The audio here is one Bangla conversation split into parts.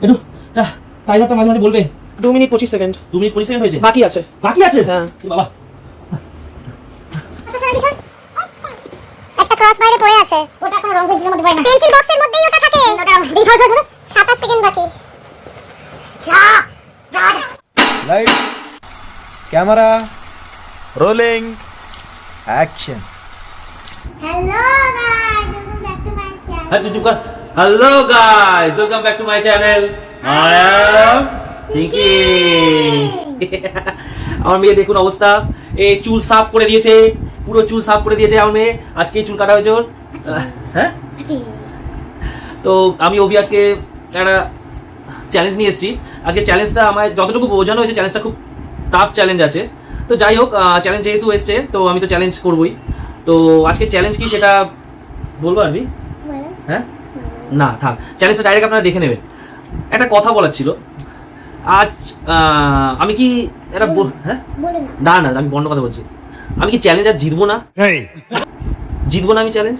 একটু টাইমারটা মাঝে মাঝে বলবে। 2 মিনিট 25 সেকেন্ড। 2 মিনিট 20 সেকেন্ড হয়েছে, বাকি আছে। বাকি আছে? হ্যাঁ বাবা, একটা ক্রস বাইরে পড়ে আছে, ওটা কোনো রং পেন্সিলের মধ্যে পড়ে না, পেন্সিল বক্সের মধ্যেই ওটা থাকে। ওটা রং দিই, সর 27 সেকেন্ড বাকি। যা যা যা। Light camera rolling action. Hello guys, welcome back to my channel. হ্যাঁ চুপ কর। Hello guys, welcome back to my channel. I am thinking. আমার মেয়ে দেখুন অবস্থা, এই চুল সাফ করে দিয়েছে, পুরো চুল সাফ করে দিয়েছে আমার মেয়ে। আজকে চুল কাটা হয়েছে ওর। হ্যাঁ, তো আমি অভি আজকে একটা চ্যালেঞ্জ নিয়ে এসেছি। আজকে চ্যালেঞ্জটা আমার যতটুকু বোঝানো হয়েছে, চ্যালেঞ্জটা খুব টাফ চ্যালেঞ্জ আছে। তো যাই হোক, চ্যালেঞ্জ যেহেতু এসছে তো আমি তো চ্যালেঞ্জ করবই। তো আজকে চ্যালেঞ্জ কি সেটা বলবো আমি? হ্যাঁ না থাক, চ্যালেঞ্জটা ডাইরেক্ট আপনারা দেখে নেবেন। একটা কথা বলার ছিল আজ। আমি কি একটা হ্যাঁ না না আমি বন্ধ কথা বলছি। আমি কি চ্যালেঞ্জ আর জিতবো না? জিতবো না আমি চ্যালেঞ্জ?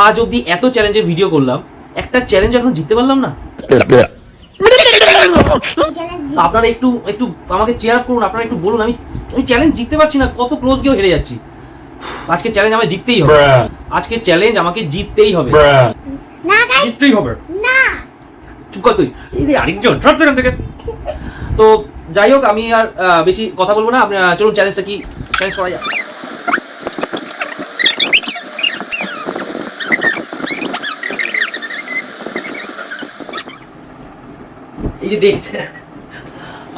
আজ অব্দি এত চ্যালেঞ্জের ভিডিও করলাম, একটা চ্যালেঞ্জ এখন জিততে পারলাম না। আপনারা একটু একটু আমাকে চেয়ার করুন, আপনারা একটু বলুন আমি চ্যালেঞ্জ জিততে পারছি না, কত ক্লোজ গিয়েও হেরে যাচ্ছি। আজকে চ্যালেঞ্জ আমাকে জিততেই হবে, আজকে চ্যালেঞ্জ আমাকে জিততেই হবে, না গাইস, জিততেই হবে। না চুপ কর তুই, এই আরেকজন সব সেখান থেকে। তো যাই হোক, আমি আর বেশি কথা বলবো না। আপনারা চলুন চ্যালেঞ্জটা কি চ্যালেঞ্জ করা যাক। এই যে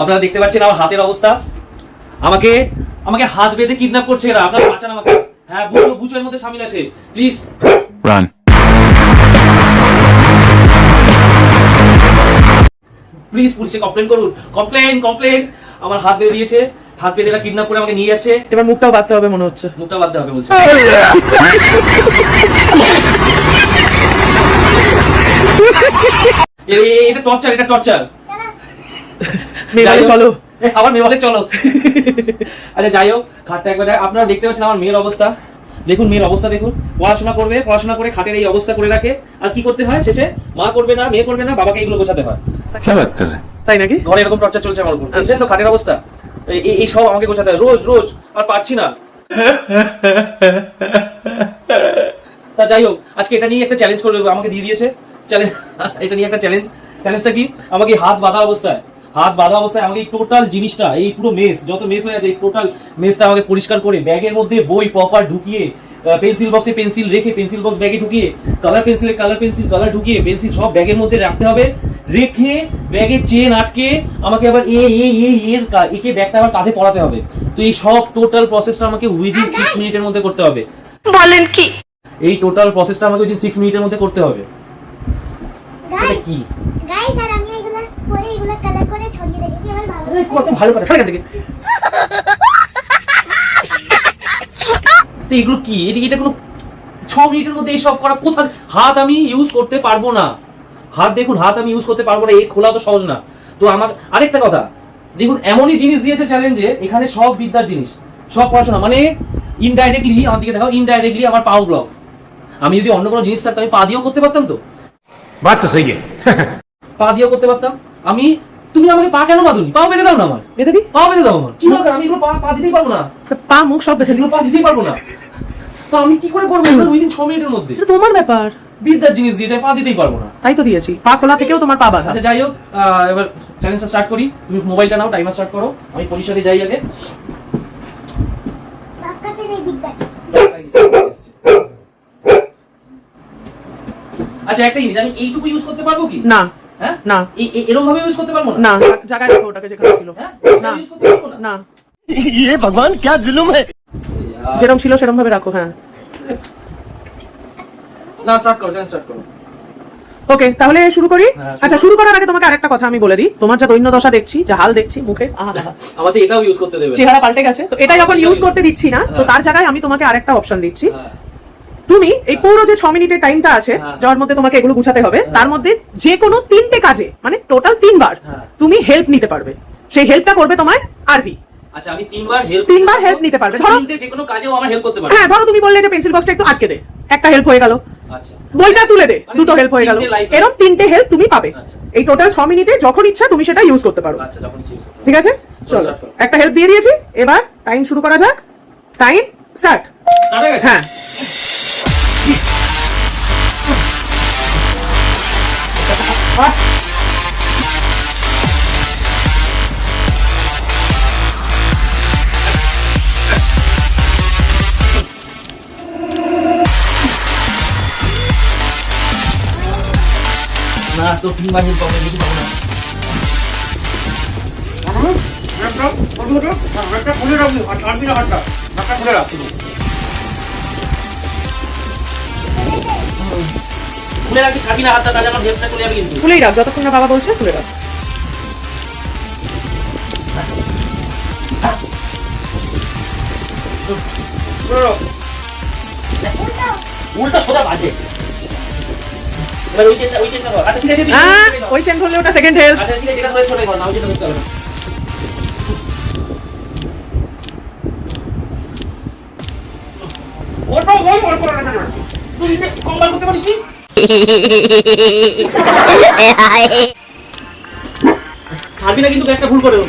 আপনারা দেখতে পাচ্ছেন আমার হাতের অবস্থা। আমাকে আমাকে হাত বেঁধে কিডন্যাপ করছে এরা। আপনারা বাঁচান আমাকে। হ্যাঁ, বুঝো এর মধ্যে শামিল আছে। Please run. প্লিজ পুলিশে কমপ্লেন করুন, কমপ্লেন। আমার হাত বেঁধে দিয়েছে, হাত বেঁধে এরা কিডন্যাপ করে আমাকে নিয়ে যাচ্ছে। এবার মুখটাও বাঁধতে হবে মনে হচ্ছে। মুখটা বাঁধতে হবে বলছে। এটা টর্চার, এটা টর্চার। মেয়ে চলো, আমার মেয়ে বলে চলো। আচ্ছা যাই হোক, খাটটা একবার আপনারা দেখতে পাচ্ছেন আমার মেয়ের অবস্থা। দেখুন মেয়ের অবস্থা দেখুন, পড়াশোনা করবে, পড়াশোনা করে খাটের এই অবস্থা করে রাখে। আর কি করতে হয় শেষে? মা করবে না, মেয়ে করবে না, বাবাকে এগুলো গোছাতে হয়। তাই নাকি? ঘরে এরকম টর্চার চলছে আমার উপর। বুঝছেন তো খাটের অবস্থা? এই সব আমাকে গোছাতে হয় রোজ, আর পারছি না। তা যাই হোক, আজকে এটা নিয়ে একটা চ্যালেঞ্জ করবে, আমাকে দিয়ে দিয়েছে চ্যালেঞ্জ। এটা নিয়ে একটা চ্যালেঞ্জটা কি? আমাকে হাত বাঁধা অবস্থায় আমাকে এই টোটাল জিনিসটা, এই পুরো মেস, যত মেস হয়ে আছে এই টোটাল মেসটা আমাকে পরিষ্কার করে ব্যাগের মধ্যে বই প্রপার ঢুকিয়ে, পেন্সিল বক্সে পেন্সিল রেখে, পেন্সিল বক্স ব্যাগে ঢুকিয়ে, কালার পেন্সিলে কালার ঢুকিয়ে, পেন্সিল সব ব্যাগের মধ্যে রাখতে হবে। রেখে ব্যাগের চেন আটকে আমাকে আবার একে ব্যাগটা আবার কাঁধে পরাতে হবে। তো এই সব টোটাল প্রসেসটা আমাকে উইদিন 6 মিনিটের মধ্যে করতে হবে। বলেন কি? এই টোটাল প্রসেসটা আমাকে উইদিন 6 মিনিটের মধ্যে করতে হবে। এটা কি গাইস, আর আমি এগুলো পরে এগুলো কালার করে ছড়িয়ে রেখেছি আমার ভালো। কত ভালো কথা সরে থেকে। তো এগুলো কি? এটা কোনো 6 মিনিটের মধ্যে এই সব করা? কোথা? হাত আমি ইউজ করতে পারবো না। হাত দেখুন, হাত আমি ইউজ করতে পারবো না। এই খোলা তো সহজ না। তো আমার আরেকটা কথা দেখুন, এমনই জিনিস দিয়েছে চ্যালেঞ্জে, এখানে সব বিদ্যার জিনিস, সব পড়াশোনা, মানে ইনডাইরেক্টলি আমার দিকে দেখাও, ইনডাইরেক্টলি আমার পাও ব্লক। আমি যদি অন্য কোনো জিনিস থাকতো আমি পা দিয়েও করতে পারতাম। তো बात तो सही है। পা দিয়েও করতে পারতাম আমি। তুমি আমাকে পা কেন বাঁধুনি? পাও বেঁধে দাও না আমার। বেঁধে দি? পাও বেঁধে দাও আমার। কি দরকার? আমি এগুলো পা দিতেই পারবো না। পা মুখ সব বেঁধে এগুলো পা দিতেই পারবো না। তো আমি কি করে করবো এগুলো উইদিন 6 মিনিটের মধ্যে? এটা তোমার ব্যাপার। বিদ্যার জিনিস দিয়েছে, পা দিতেই পারবো না। তাই তো দিয়েছি, পা খোলা থেকেও তোমার পা বাঁধা। আচ্ছা যাই হোক, এবার চ্যালেঞ্জটা স্টার্ট করি। তুমি মোবাইলটা নাও, টাইমার স্টার্ট করো। আমি পরিসরে যাই আগে। ডাক্তারদের এই বিদ্যা আচ্ছা একটা জিনিস, আমি এইটুকু ইউজ করতে পারবো কি? না হ্যাঁ না, এরকম ভাবে ইউজ করতে পারবো না। না জায়গায় রাখো ওটাকে যেখানে ছিল। হ্যাঁ না ইউজ করতে পারবো না। না, ये भगवान क्या जुल्म है। যেরকম ছিল সেরকম ভাবে রাখো। হ্যাঁ না, স্টার্ট করো, চ্যালেঞ্জ স্টার্ট করো। ওকে, তাহলে শুরু করি। হ্যাঁ, আচ্ছা, শুরু করার আগে তোমাকে আরেকটা কথা আমি বলে দিই। তোমার যা দৈন্য দশা দেখছি, যা হাল দেখছি মুখে, আমাদের এটাও ইউজ করতে দেবে। চেহারা পাল্টে গেছে। তো এটা যখন ইউজ করতে দিচ্ছি না, তো তার জায়গায় আমি তোমাকে আরেকটা অপশন দিচ্ছি। হ্যাঁ, তুমি এই পুরো যে 6 মিনিটের টাইমটা আছে, হ্যাঁ। যার মধ্যে তোমাকে এগুলো গুছাতে হবে, তার মধ্যে যে কোনো 3টে কাজে, মানে টোটাল 3 বার হ্যাঁ। তুমি হেল্প নিতে পারবে। সেই হেল্পটা করবে তোমার আরভি। আচ্ছা আমি 3 বার হেল্প নিতে পারবে। ধরো যে কোনো কাজেও আমার হেল্প করতে পারবে। হ্যাঁ, ধরো তুমি বললে যে পেন্সিল বক্সটা একটু আটকে দে, একটা হেল্প হয়ে গেল। আচ্ছা বইটা তুলে দে, মানে দুটো হেল্প হয়ে গেল। তিনটে life এরকম 3টে হেল্প তুমি পাবে আচ্ছা। এই টোটাল 6 মিনিটে, যখন ইচ্ছা তুমি সেটা ইউজ করতে পারো। আচ্ছা যখন ইচ্ছে use করতে ঠিক আছে, চলো start করো। একটা হেল্প দিয়ে দিয়েছি, এবার টাইম শুরু করা যাক। Time start. Start হয়ে গেছে? হ্যাঁ, না তো 3বার হেল্প পাবো, বেশি পাবো না। খুলে রাখবি, ছাড়বি না হাতটা, তাহলে আমার হেল্পটা চলে যাবে কিন্তু। খুলেই রাখ, যতক্ষণ না বাবা বলছে খুলে রাখ। উল্টা সোজা বাজে। এবার ওই চেনটা ধর। আচ্ছা ঠিক আছে, ওই চেন ধরলে ওটা সেকেন্ড হেল্প। আচ্ছা ঠিক আছে, যেটা হয়েছে ওটাই ধর না, ওই চেনটা ধরতে হবে না। ওটা ওই অল্প রাখা যাবে। তুই কম্বাল করতে পারিস নি? ছাড়বি না কিন্তু, একটা ভুল করে দেবো।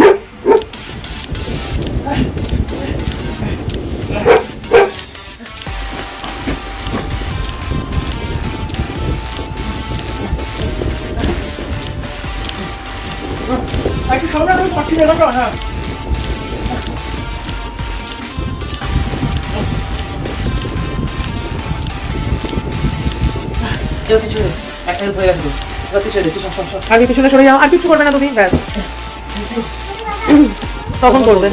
একটু সামনে আমি পাচ্ছি না, হ্যাঁ একটা হেল্প হয়ে গেছে তো। এবার তুই ছেড়ে দে, তুই সব সব সব। আর পিছনে সরে যাও, আর কিছু করবে না তুমি, ব্যাস তখন করবে।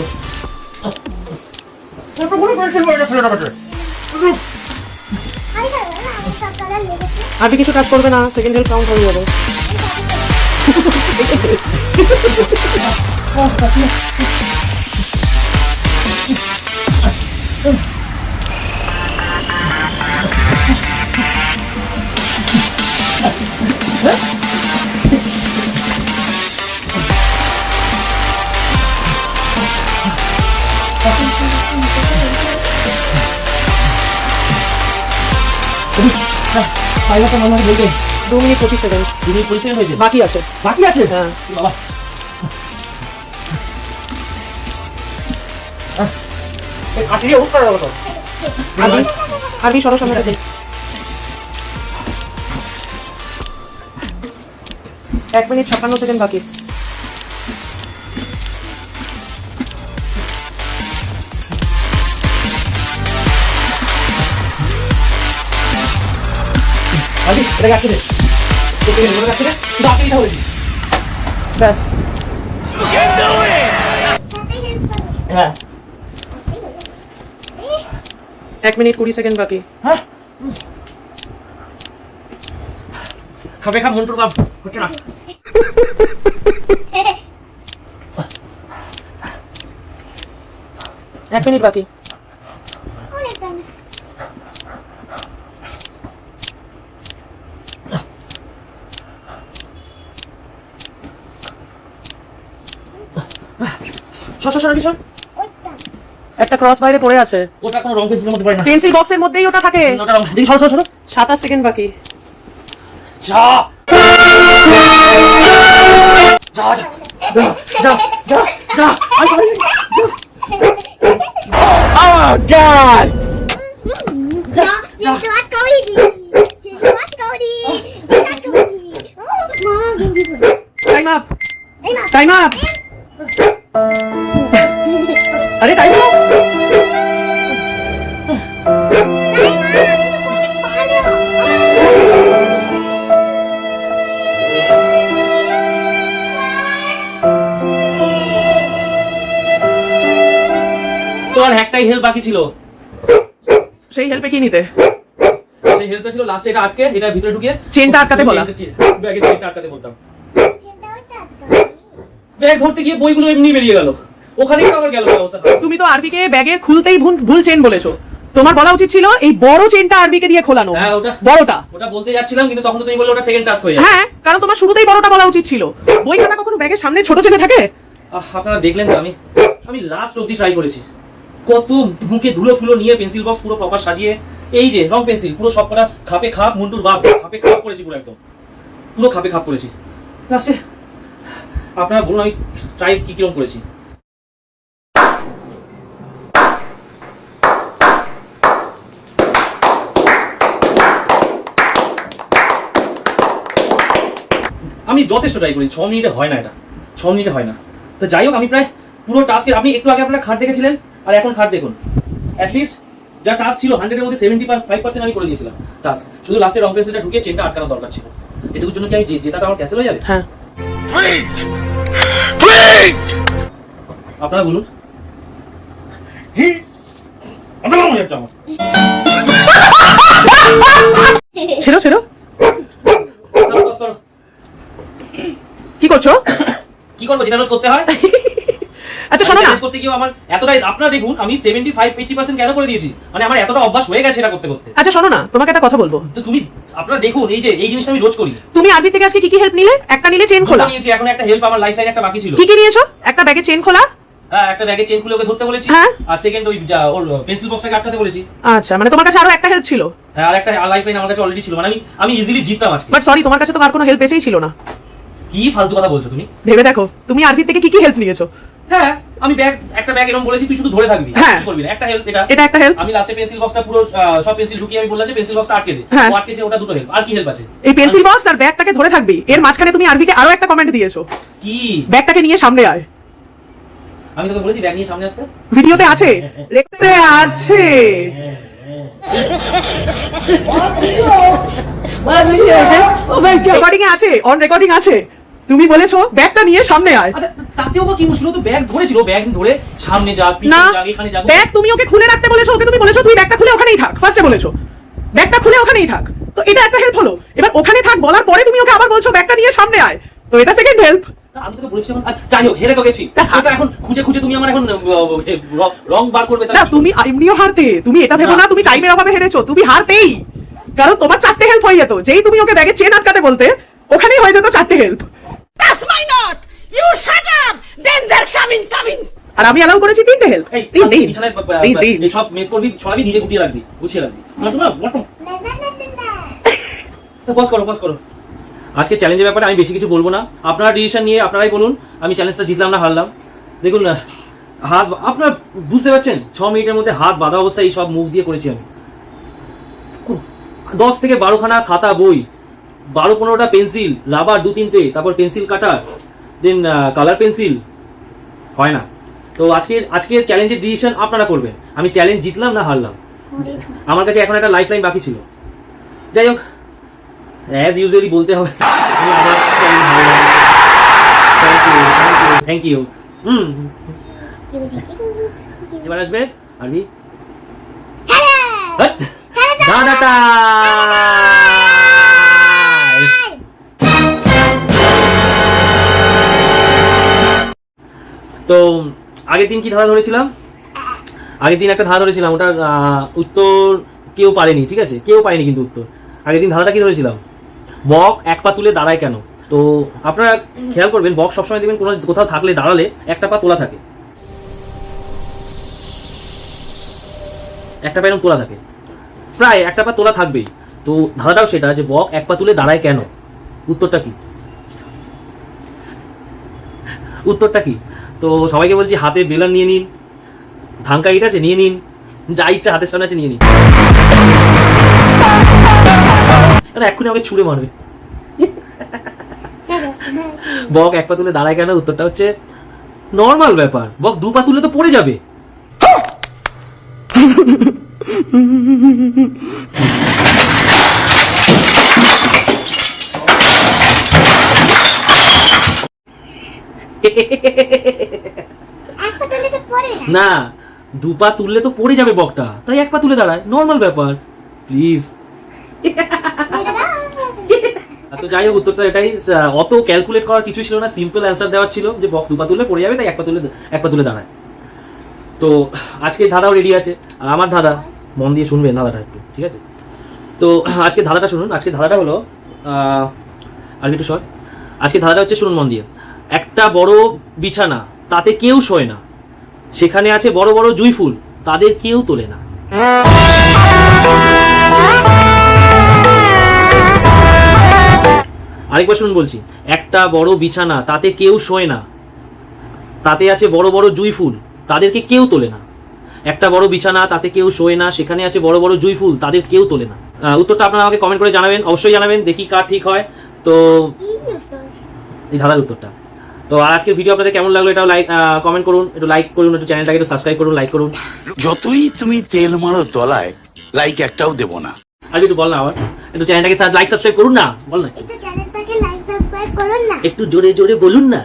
আর কিছু কাজ করবে না, সেকেন্ড হেল্প কাউন্ট হয়ে যাবে। পাইলাটা মনে হয় বলবে 2 মিনিট 25 সেকেন্ড 2 মিনিট পরিষ্কার হয়েছে, বাকি আছে। বাকি আছে। হ্যাঁ, বাবা কাছে গিয়ে উঠ করা যাবে তো। আর কি সরো সামনে কাছে। 1 মিনিট 56 সেকেন্ড বাকি। আদি এটা কাছে দে, তোকে মনে রাখতে দে, বাকি এটা হয়েছে। ব্যাস, হ্যাঁ 1 মিনিট 20 সেকেন্ড বাকি। হ্যাঁ খাবে খা, মন্ত্র বাপ হচ্ছে না। 1 মিনিট বাকি। সর কিছু, একটা ক্রস বাইরে পড়ে আছে। ওটা কোনো রং পেন্সিলের মধ্যে পড়ে না। পেন্সিল বক্সের মধ্যেই ওটা থাকে। ওটা রং, দেখি সর সর সর। 27 সেকেন্ড বাকি। যা যা যা যা যা যা আই সরি যা টাইম আপ, টাইম আপ। আরে টাইম আপ। তোর একটাই হেল্প বাকি ছিল, সেই হেল্পে কি নিতে? সেই হেল্পটা ছিল লাস্টে এটা আটকে, এটা ভিতরে ঢুকিয়ে চেনটা আটকাতে বলা। ব্যাগে চেনটা আটকাতে বলতাম। ব্যাগ ধরতে গিয়ে বইগুলো এমনি বেরিয়ে গেল, ওখানেই তো আবার গেল অবস্থা। তুমি তো আরবিকে ব্যাগের খুলতেই ভুল চেন বলেছো। তোমার বলা উচিত ছিল এই বড় চেনটা আরবিকে দিয়ে খোলানো। হ্যাঁ ওটা বড়টা। ওটা বলতে যাচ্ছিলাম, কিন্তু তখন তো তুমি বললে ওটা সেকেন্ড টাস্ক হয়ে যাবে। হ্যাঁ, কারণ তোমার শুরুতেই বড়টা বলা উচিত ছিল। বই খাতা কখনো ব্যাগের সামনে ছোট চেনে থাকে? আপনারা দেখলেন তো, আমি লাস্ট অবধি ট্রাই করেছি, কত মুখে ধুলো ফুলো নিয়ে পেন্সিল বক্স পুরো প্রপার সাজিয়ে, এই যে রং পেন্সিল পুরো সব কটা খাপে খাপ, মুন্টুর বাপ খাপে খাপ করেছি, পুরো একদম পুরো খাপে খাপ করেছি। লাস্টে আপনারা বলুন আমি ট্রাই কিরকম করেছি। আমি যথেষ্ট ট্রাই করি, 6 মিনিটে হয় না, এটা 6 মিনিটে হয় না। তো যাই হোক, আমি প্রায় পুরো টাস্কের, আপনি একটু আগে আপনারা খাট দেখেছিলেন আর এখন খাট দেখুন, অ্যাটলিস্ট যা টাস্ক ছিল 100-এর মধ্যে 75% আমি করে দিয়েছিলাম টাস্ক। শুধু লাস্টে রং পেন্সিলটা ঢুকিয়ে চেনটা আটকানোর দরকার ছিল। এটুকুর জন্য কি আমি জেতাটা আমার ক্যান্সেল হয়ে যাবে? হ্যাঁ, আপনারা বলুন। ছেড়ো ছেড়ো, কি করছো? কি করবো, যেটা রোজ করতে হয়। আচ্ছা শোনো না, করতে গিয়ে আমার এতটাই, আপনারা দেখুন আমি 75-80% কেন করে দিয়েছি, মানে আমার এতটা অভ্যাস হয়ে গেছে এটা করতে করতে। আচ্ছা শোনো না, তোমাকে একটা কথা বলবো। তো তুমি, আপনারা দেখুন এই যে এই জিনিসটা আমি রোজ করি। তুমি আরবি থেকে আজকে কি কি হেল্প নিলে? একটা নিলে চেন খোলা, নিয়েছি, এখন একটা হেল্প আমার লাইফলাইন একটা বাকি ছিল। কি কি নিয়েছো? একটা ব্যাগে চেন খোলা, হ্যাঁ একটা ব্যাগে চেন খুলে ওকে ধরতে বলেছি, হ্যাঁ, আর সেকেন্ড ওই ওর পেন্সিল বক্সটাকে আটকাতে বলেছি। আচ্ছা, মানে তোমার কাছে আরো একটা হেল্প ছিল? হ্যাঁ, আর একটা লাইফলাইন আমার কাছে অলরেডি ছিল, মানে আমি ইজিলি জিততাম আজকে। বাট সরি, তোমার কাছে তো আর কোনো হেল্প বেঁচেই ছিল না। কি ফালতু কথা বলছো তুমি? ভেবে দেখো, তুমি আরবি থেকে কি কি হেল্প নিয়েছো। হ্যাঁ, আমি একটা ব্যাগ এরকম বলেছি, তুই শুধু ধরে থাকবি, হ্যাঁ, কিছু করবি না, একটা হেল্প এটা একটা হেল্প। আমি লাস্টে পেন্সিল বক্সটা পুরো সব পেন্সিল ঢুকিয়ে আমি বললাম যে পেন্সিল বক্সটা আটকে দে, হ্যাঁ, ও আটকেছে, ওটা দুটো হেল্প। আর কি হেল্প আছে? এই পেন্সিল বক্স আর ব্যাগটাকে ধরে থাকবি, এর মাঝখানে তুমি আরবিকে আরো একটা কমেন্ট দিয়েছো, কি? ব্যাগটাকে নিয়ে সামনে আয়। আমি তোকে বলেছি ব্যাগ নিয়ে সামনে আসতে। ভিডিওতে আছে, রেকর্ডে আছে। রেকর্ডিং এ আছে, অন রেকর্ডিং আছে। তুমি বলেছো ব্যাগটা নিয়ে সামনে আয়। আচ্ছা তাতেও বা কি মুশকিল, তো ব্যাগ ধরেছিল, ব্যাগ ধরে সামনে যা, না, পিছনে যা, এখানে যা। ব্যাগ তুমি ওকে খুলে রাখতে বলেছো, ওকে তুমি বলেছো তুই ব্যাগটা খুলে ওখানেই থাক, ফার্স্টে বলেছো ব্যাগটা খুলে ওখানেই থাক, তো এটা একটা হেল্প হলো। এবার ওখানে থাক বলার পরে তুমি ওকে আবার বলছো ব্যাগটা নিয়ে সামনে আয়, তো এটা সেকেন্ড হেল্প। আমি তোকে বলেছিলাম, যাই হোক হেরে তো গেছি, এটা এখন খুঁজে খুঁজে তুমি আমার এখন রং বার করবে। না, তুমি এমনিও হারতে, তুমি এটা ভেবো না তুমি টাইমের অভাবে হেরেছো, তুমি হারতেই, কারণ তোমার 4টে হেল্প হয়ে যেত। যেই তুমি ওকে ব্যাগে চেন আটকাতে বলতে, ওখানেই হয়ে যেত 4টে হেল্প। আর আমি অ্যালাউ করেছি 3টে হেল্প। সব মেস করবি, সবাই নিজে গুটিয়ে রাখবি, গুছিয়ে রাখবি। পজ করো। আজকে চ্যালেঞ্জের ব্যাপারে আমি বেশি কিছু বলবো না, আপনারা ডিসিশন নিয়ে আপনারাই বলুন আমি চ্যালেঞ্জটা জিতলাম না হারলাম। দেখুন না, হাত আপনারা বুঝতে পারছেন, 6 মিনিটের মধ্যে হাত বাঁধা অবস্থায় এই সব মুখ দিয়ে করেছি আমি। 10 থেকে 12খানা খাতা বই, 12-15টা পেন্সিল, রাবার 2-3টে, তারপর পেন্সিল কাটার, দেন কালার পেন্সিল, হয় না। তো আজকের চ্যালেঞ্জের ডিসিশন আপনারা করবেন, আমি চ্যালেঞ্জ জিতলাম না হারলাম। আমার কাছে এখন একটা লাইফলাইন বাকি ছিল। যাই হোক, অ্যাজ ইউজুয়ালি বলতে হবে, থ্যাংক ইউ। এবার আসবে আরবি দাদাটা। তো আগের দিন কি ধাঁধা ধরেছিলাম? আগের দিন একটা ধাঁধা ধরেছিলাম, ওটার উত্তর কেউ পারেনি, ঠিক আছে, কেউ পারেনি কিন্তু উত্তর। আগের দিন ধাঁধাটা কি ধরেছিলাম? বক এক পা তুলে দাঁড়ায় কেন? তো আপনারা খেয়াল করবেন, বক সবসময় দেখবেন কোথাও থাকলে দাঁড়ালে একটা পা তোলা থাকে, একটা পা এরকম তোলা থাকে, প্রায় একটা পা তোলা থাকবেই। তো ধাঁধাটাও সেটা, যে বক এক পা তুলে দাঁড়ায় কেন? উত্তরটা কি? উত্তরটা কি? তো সবাইকে বলছি হাতে বেলন নিয়ে নিন, ধানকা ইট আছে নিয়ে নিন, যা ইচ্ছা হাতের সামনে আছে নিয়ে নিন। এক্ষুনি আমাকে ছুঁড়ে মারবে। বক এক পা তুলে দাঁড়ায় কেন? উত্তরটা হচ্ছে নর্মাল ব্যাপার, বক 2 পা তুলে তো পড়ে যাবে। না, 2 পা তুললে তো পড়ে যাবে বকটা, তাই 1 পা তুলে দাঁড়ায়, নর্মাল ব্যাপার, প্লিজ। তো যাই হোক, উত্তরটা এটাই, অত ক্যালকুলেট করার কিছু ছিল না, সিম্পল অ্যান্সার দেওয়ার ছিল যে বক 2 পা তুললে পড়ে যাবে, তাই 1 পা তুলে দাঁড়ায়। তো আজকে ধাঁধাও রেডি আছে, আর আমার ধাঁধা মন দিয়ে শুনবেন ধাঁধাটা একটু, ঠিক আছে? তো আজকে ধাঁধাটা শুনুন। আজকে ধাঁধাটা হলো আর একটু শর্ট। আজকে ধাঁধাটা হচ্ছে, শুনুন মন দিয়ে। একটা বড় বিছানা, তাতে কেউ শোয় না, সেখানে আছে বড় বড় জুঁই ফুল, তাদের কেউ তোলে না। আরেকবার শুনুন বলছি, একটা বড় বিছানা, তাতে কেউ শোয় না, তাতে আছে বড় বড় জুঁই ফুল, তাদেরকে কেউ তোলে না। একটা বড় বিছানা, তাতে কেউ শোয় না, সেখানে আছে বড় বড় জুঁই ফুল, তাদের কেউ তোলে না। উত্তরটা আপনারা আমাকে কমেন্ট করে জানাবেন, অবশ্যই জানাবেন, দেখি কার ঠিক হয়। তো এই ধাঁধার উত্তরটা। তো আজকের ভিডিও আপনাদের কেমন লাগলো এটাও কমেন্ট করুন, একটু লাইক করুন, একটু চ্যানেলটাকে একটু সাবস্ক্রাইব করুন, লাইক করুন। যতই তুমি তেল মারো তলায়, লাইক একটাও দেবো না। আর একটু বল না, আবার একটু চ্যানেলটাকে লাইক সাবস্ক্রাইব করুন না, বল না, একটু চ্যানেলটাকে লাইক সাবস্ক্রাইব করুন না, একটু জোরে জোরে বলুন না,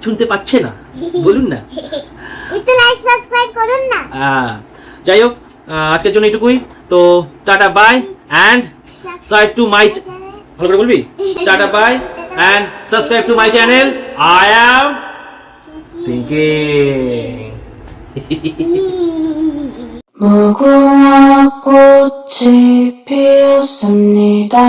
শুনতে পাচ্ছে না, বলুন না। একটু লাইক সাবস্ক্রাইব করুন না। যাই হোক, আজকের জন্য এটুকুই। তো tata bye and subscribe to my, ভালো করে বলবি, tata bye and subscribe to my channel. I am thinking. 무궁화 꽃이 피었습니다.